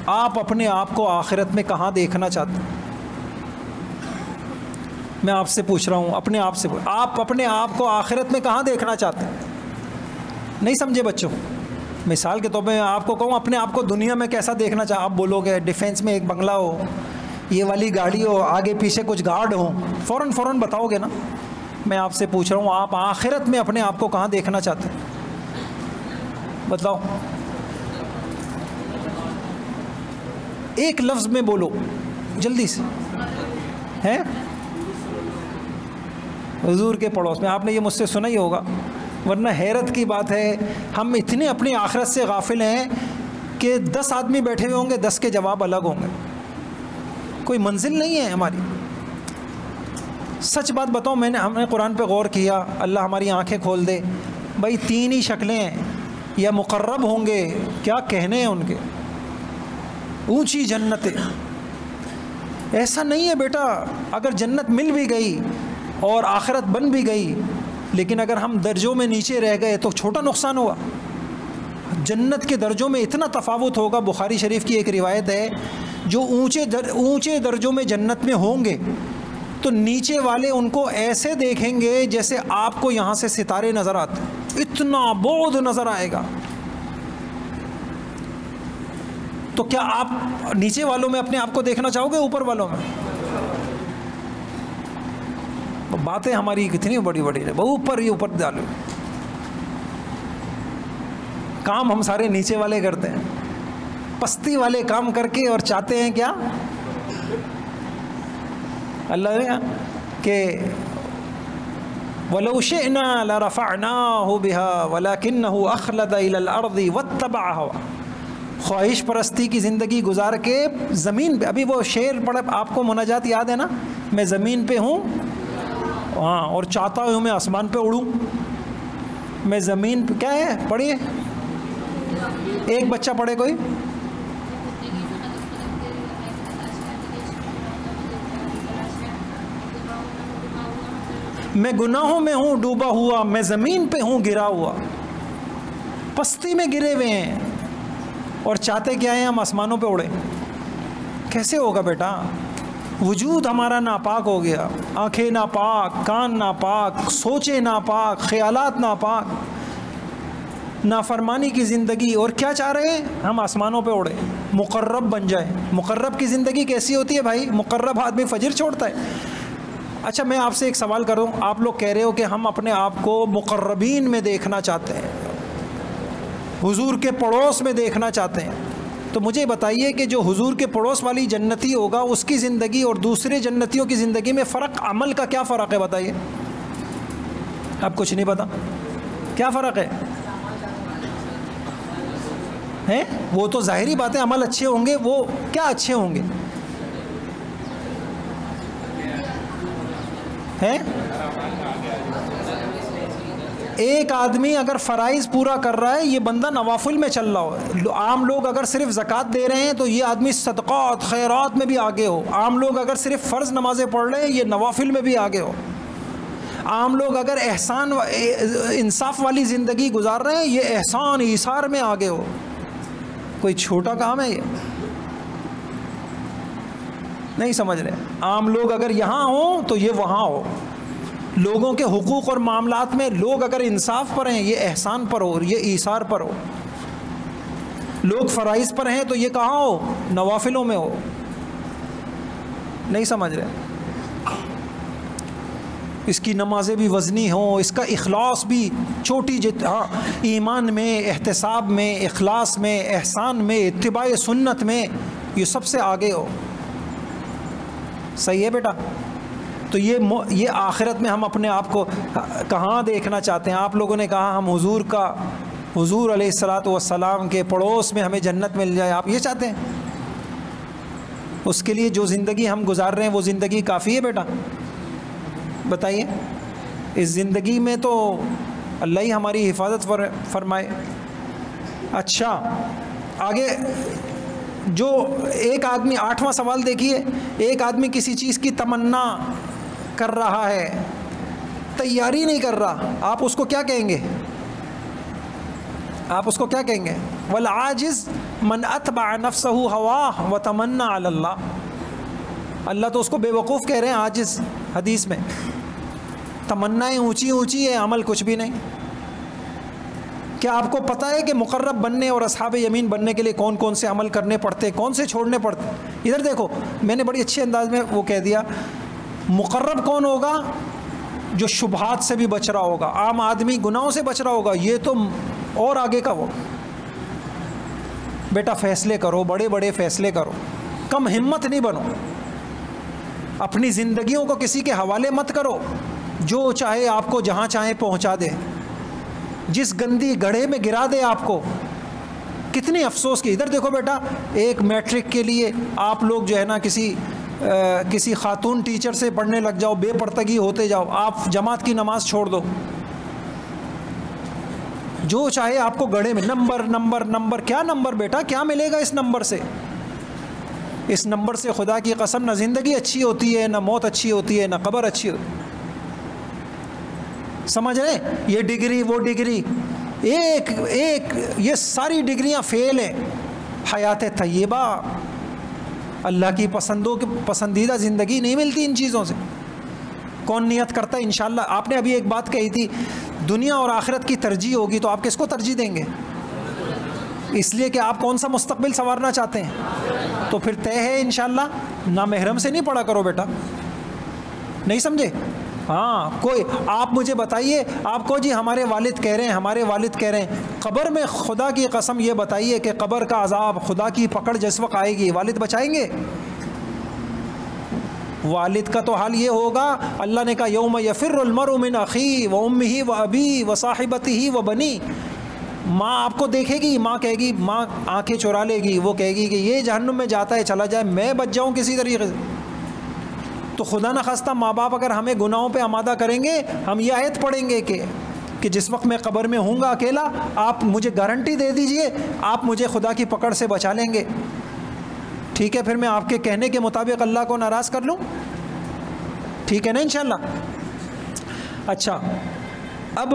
آپ اپنے آپ کو آخرت میں کہاں دیکھنا چاہتے ہیں؟ میں آپ سے پوچھ رہا ہوں، اپنے آپ سے، آپ اپنے آپ کو آخرت میں کہاں دیکھنا چاہتے ہیں؟ نہیں سمجھے بچوں؟ مثال کے طور پہ میں آپ کو کہوں اپنے آپ کو دنیا میں کیسا دیکھنا چاہتے؟ آپ بولو گے ڈیفینس میں ایک بنگلہ ہو، یہ والی گاڑی ہو، آگے پیچھے کچھ گارڈ ہوں، فوراً بتاؤ گے نا۔ میں آپ سے پوچھ رہا ہوں آپ آخرت میں اپنے آپ کو کہاں دیکھنا چاہتے ہیں؟ بتلاؤ، ایک لفظ میں بولو جلدی سے، ہیں؟ حضور کے پڑوس میں۔ آپ نے یہ مجھ سے سنا ہی ہوگا، ورنہ حیرت کی بات ہے ہم اتنے اپنی آخرت سے غافل ہیں کہ 10 آدمی بیٹھے ہوئے ہوں گے، 10 کے جواب الگ ہوں گے، کوئی منزل نہیں ہے ہماری۔ سچ بات بتاؤں، ہم نے قرآن پہ غور کیا، اللہ ہماری آنکھیں کھول دے، بھائی 3 ہی شکلیں ہیں، یا مقرب ہوں گے، کیا کہنے ہیں ان کے، اونچی جنتیں۔ ایسا نہیں ہے بیٹا، اگر جنت مل بھی گئی اور آخرت بن بھی گئی، لیکن اگر ہم درجوں میں نیچے رہ گئے تو چھوٹا نقصان ہوا۔ جنت کے درجوں میں اتنا تفاوت ہوگا، بخاری شریف کی ایک روایت ہے، جو اونچے درجوں میں جنت میں ہوں گے تو نیچے والے ان کو ایسے دیکھیں گے جیسے آپ کو یہاں سے ستارے نظر آتے، اتنا بعد نظر آئے گا۔ تو کیا آپ نیچے والوں میں اپنے آپ کو دیکھنا چاہو گے اوپر والوں میں؟ باتیں ہماری کتنی بڑی بڑی ہے، اوپر ہی اوپر ڈالو، کام ہم سارے نیچے والے کرتے ہیں، پستی والے کام کر کے، اور چاہتے ہیں کیا اللہ نے کہ وَلَوْ شِئْنَا لَرَفَعْنَاهُ بِهَا وَلَكِنَّهُ أَخْلَدَ إِلَى الْأَرْضِ وَاتَّبَعَ هَوَاهُ۔ خواہش پرستی کی زندگی گزار کے زمین پہ، ابھی وہ شعر پڑھا آپ کو، مناجات یاد ہے نا، میں زمین پہ ہوں ہاں اور چاہتا ہوں میں آسمان پہ اڑوں، میں زمین پہ، کیا ہے پڑھیے، ایک بچہ پڑھے کوئی، میں گناہوں میں ہوں ڈوبا ہوا، میں زمین پہ ہوں گرا ہوا، پستی میں گرے ہوئے ہیں اور چاہتے کیا ہیں ہم آسمانوں پہ اڑے۔ کیسے ہوگا بیٹا؟ وجود ہمارا ناپاک ہو گیا، آنکھیں ناپاک، کان ناپاک، سوچیں ناپاک، خیالات ناپاک، نافرمانی کی زندگی، اور کیا چاہ رہے ہیں ہم آسمانوں پہ اڑے، مقرب بن جائے۔ مقرب کی زندگی کیسی ہوتی ہے بھائی؟ مقرب آدمی فجر چھوڑتا ہے۔ اچھا میں آپ سے ایک سوال کروں، آپ لوگ کہہ رہے ہو کہ ہم اپنے آپ کو مقربین میں دیکھنا چاہتے ہیں، حضور کے پڑوس میں دیکھنا چاہتے ہیں، تو مجھے بتائیے کہ جو حضور کے پڑوس والی جنتی ہوگا اس کی زندگی اور دوسرے جنتیوں کی زندگی میں فرق، عمل کا کیا فرق ہے بتائیے؟ اب کچھ نہیں پتا کیا فرق ہے؟ ہیں وہ تو ظاہری بات ہے، عمل اچھے ہوں گے، وہ کیا اچھے ہوں گے ہیں؟ ایک آدمی اگر فرائض پورا کر رہا ہے، یہ بندہ نوافل میں چل رہا ہو۔ عام لوگ اگر صرف زکوٰۃ دے رہے ہیں تو یہ آدمی صدقات خیرات میں بھی آگے ہو۔ عام لوگ اگر صرف فرض نمازیں پڑھ رہے ہیں، یہ نوافل میں بھی آگے ہو۔ عام لوگ اگر احسان انصاف والی زندگی گزار رہے ہیں، یہ احسان ایثار میں آگے ہو۔ کوئی چھوٹا کام ہے یہ؟ نہیں سمجھ رہے؟ عام لوگ اگر یہاں ہوں تو یہ وہاں ہو۔ لوگوں کے حقوق اور معاملات میں لوگ اگر انصاف پر ہیں، یہ احسان پر ہو، یہ ایثار پر ہو۔ لوگ فرائض پر ہیں تو یہ کہاں ہو؟ نوافلوں میں ہو۔ نہیں سمجھ رہے؟ اس کی نمازیں بھی وزنی ہوں، اس کا اخلاص بھی چوٹی ایمان میں، احتساب میں، اخلاص میں، احسان میں، اتباع سنت میں یہ سب سے آگے ہو۔ صحیح ہے بیٹا؟ تو یہ آخرت میں ہم اپنے آپ کو کہاں دیکھنا چاہتے ہیں؟ آپ لوگوں نے کہا ہم حضور علیہ الصلاۃ والسلام کے پڑوس میں ہمیں جنت مل جائے، آپ یہ چاہتے ہیں؟ اس کے لیے جو زندگی ہم گزار رہے ہیں وہ زندگی کافی ہے بیٹا؟ بتائیے۔ اس زندگی میں تو اللہ ہی ہماری حفاظت فرمائے۔ اچھا آگے جو ایک آدمی، 8واں سوال دیکھیے، ایک آدمی کسی چیز کی تمنا کر رہا ہے، تیاری نہیں کر رہا، آپ اس کو کیا کہیں گے؟ آپ اس کو کیا کہیں گے؟ والعاجز من اتبع نفسہ ہواہ وتمنى علی اللہ، اللہ تو اس کو بے وقوف کہہ رہے ہیں عاجز حدیث میں، تمنائیں اونچی اونچی ہے، عمل کچھ بھی نہیں۔ کیا آپ کو پتہ ہے کہ مقرب بننے اور اصحاب یمین بننے کے لیے کون کون سے عمل کرنے پڑتے، کون سے چھوڑنے پڑتے؟ ادھر دیکھو، میں نے بڑی اچھے انداز میں وہ کہہ دیا، مقرب کون ہوگا؟ جو شبہات سے بھی بچ رہا ہوگا، عام آدمی گناہوں سے بچ رہا ہوگا، یہ تو اور آگے کا وہ۔ بیٹا فیصلے کرو، بڑے بڑے فیصلے کرو، کم ہمت نہیں بنو، اپنی زندگیوں کو کسی کے حوالے مت کرو، جو چاہے آپ کو جہاں چاہے پہنچا دے، جس گندی گڑھے میں گرا دے آپ کو۔ کتنی افسوس کی، ادھر دیکھو بیٹا، ایک میٹرک کے لیے آپ لوگ جو ہے نا کسی خاتون ٹیچر سے پڑھنے لگ جاؤ، بے پردگی ہوتے جاؤ، آپ جماعت کی نماز چھوڑ دو، جو چاہے آپ کو گڑھے میں نمبر نمبر نمبر، کیا نمبر بیٹا، کیا ملے گا اس نمبر سے؟ اس نمبر سے خدا کی قسم نہ زندگی اچھی ہوتی ہے، نہ موت اچھی ہوتی ہے، نہ قبر اچھی ہوتی ہے۔ سمجھ رہے ہیں؟ یہ ڈگری وہ ڈگری، ایک یہ ساری ڈگریاں فیل ہیں۔ حیات طیبہ، اللہ کی پسندیدہ زندگی نہیں ملتی ان چیزوں سے۔ کون نیت کرتا ہے انشاءاللہ؟ آپ نے ابھی ایک بات کہی تھی، دنیا اور آخرت کی ترجیح ہوگی تو آپ کس کو ترجیح دیں گے؟ اس لیے کہ آپ کون سا مستقبل سنوارنا چاہتے ہیں، تو پھر طے ہے انشاءاللہ نامحرم سے نہیں پڑھا کرو بیٹا، نہیں سمجھے؟ ہاں، کوئی آپ مجھے بتائیے، آپ کو جی ہمارے والد کہہ رہے ہیں، ہمارے والد کہہ رہے ہیں، قبر میں خدا کی قسم یہ بتائیے کہ قبر کا عذاب، خدا کی پکڑ جس وقت آئے گی، والد بچائیں گے؟ والد کا تو حال یہ ہوگا، اللہ نے کہا یوم یفر المرء من اخیہ و امہ و ابیہ و صاحبتہ و بنیہ، ماں آپ کو دیکھے گی، ماں کہے گی، ماں آنکھیں چرا لے گی، وہ کہے گی کہ یہ جہنم میں جاتا ہے چلا جائے، میں بچ جاؤں کسی طریقے سے۔ تو خدا نہ خواستہ ماں باپ اگر ہمیں گناہوں پہ آمادہ کریں گے، ہم یہ آیت پڑھیں گے کہ جس وقت میں قبر میں ہوں گا اکیلا، آپ مجھے گارنٹی دے دیجئے آپ مجھے خدا کی پکڑ سے بچا لیں گے۔ ٹھیک ہے، پھر میں آپ کے کہنے کے مطابق اللہ کو ناراض کر لوں؟ ٹھیک ہے نا انشاءاللہ؟ اچھا، اب